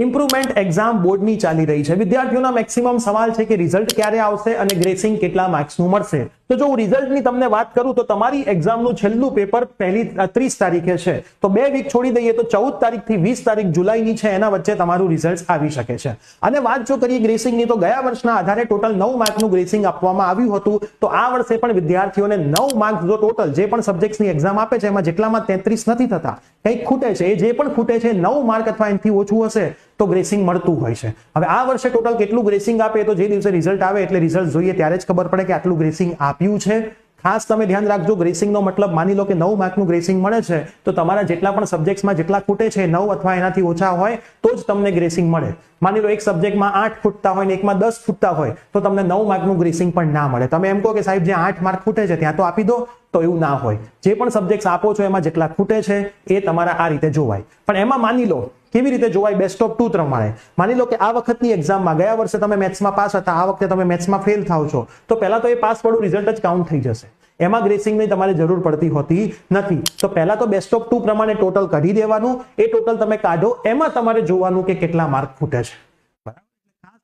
Improvement exam બોર્ડની ચાલી રહી છે. વિદ્યાર્થીઓના મેક્સિમમ સવાલ છે કે રિઝલ્ટ ક્યારે આવશે અને ગ્રેસિંગ કેટલા માર્ક્સનું મળશે. તો જો હું રિઝલ્ટની તમને વાત કરું તો તમારી એક્ઝામનું છેલ્લું પેપર પહેલી 30 તારીખે છે. તો 2 વીક છોડી દઈએ તો 14 તારીખથી 20 તારીખ જુલાઈની છે, એના વચ્ચે તમારું રિઝલ્ટ આવી શકે છે. અને વાત જો કરીએ ગ્રેસિંગની તો ગયા વર્ષના આધારે ટોટલ 9 માર્કનું ગ્રેસિંગ આપવામાં આવ્યું હતું. તો આ વર્ષે પણ વિદ્યાર્થીઓને 9 માર્ક્સ જો ટોટલ જે પણ સબ્જેક્ટ્સની એક્ઝામ આપે છે એમાં જેટલામાં 33 નથી થતા, કંઈક ખૂટે છે, એ જે પણ ખૂટે છે 9 માર્ક અથવા એનાથી ઓછું હશે તો ગ્રેસિંગ મળતું હોય છે. હવે આ વર્ષે ટોટલ કેટલું ગ્રેસિંગ આપે તો જે દિવસે રિઝલ્ટ આવે એટલે રિઝલ્ટ જોઈએ ત્યારે જ ખબર પડે કે આટલું ગ્રેસિંગ આપ્યું છે. ખાસ તમે ધ્યાન રાખજો, ગ્રેસિંગનો મતલબ માની લો કે 9 માર્કનું ગ્રેસિંગ મળે છે તો તમારા જેટલા પણ સબ્જેક્ટ્સમાં જેટલા ખૂટે છે 9 અથવા એનાથી ઓછા હોય તો જ તમને ગ્રેસિંગ મળે. માની લો એક સબ્જેક્ટમાં 8 ખૂટતા હોય ને એકમાં 10 ખૂટતા હોય તો તમને 9 માર્કનું ગ્રેસિંગ પણ ના મળે. તમે એમ કહો કે સાહેબ જે 8 માર્ક ખૂટે છે ત્યાં તો આપી દો, તો એવું ના હોય. જે પણ સબ્જેક્ટ આપો છો એમાં જેટલા ખૂટે છે એ તમારા આ રીતે જોવાય. પણ એમાં માની લો કેવી રીતે જોવાય, બેસ્ટ ઓફ 2 પ્રમાણે. માની લો કે આ વખતની એક્ઝામમાં ગયા વર્ષે તમે મેથ્સમાં પાસ હતા, આ વખતે તમે મેથ્સમાં ફેલ થાવ છો, તો પહેલા તો એ પાસ વાળું રિઝલ્ટ જ કાઉન્ટ થઈ જશે. એમાં ગ્રેસિંગની તમારે જરૂર પડતી હોતી નથી. તો પહેલા તો બેસ્ટ ઓફ 2 પ્રમાણે ટોટલ કાઢી દેવાનું. એ ટોટલ તમે કાઢો, એમાં તમારે જોવાનું કે કેટલા માર્ક ખૂટે છે.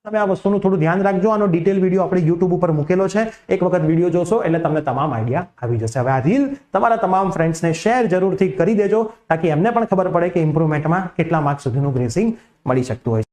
તમે આ વસ્તુનું થોડું ધ્યાન રાખજો. આનો ડિટેલ વિડીયો આપણે YouTube ઉપર મૂકેલો છે, એક વખત વિડીયો જોશો એટલે તમને તમામ આઈડિયા આવી જશે. હવે આ રીલ તમારા તમામ ફ્રેન્ડ્સને શેર જરૂરથી કરી દેજો તાકી એમને પણ ખબર પડે કે ઇમ્પ્રુવમેન્ટમાં કેટલા માર્ક સુધીનું ગ્રેસિંગ મળી શકતું હોય છે.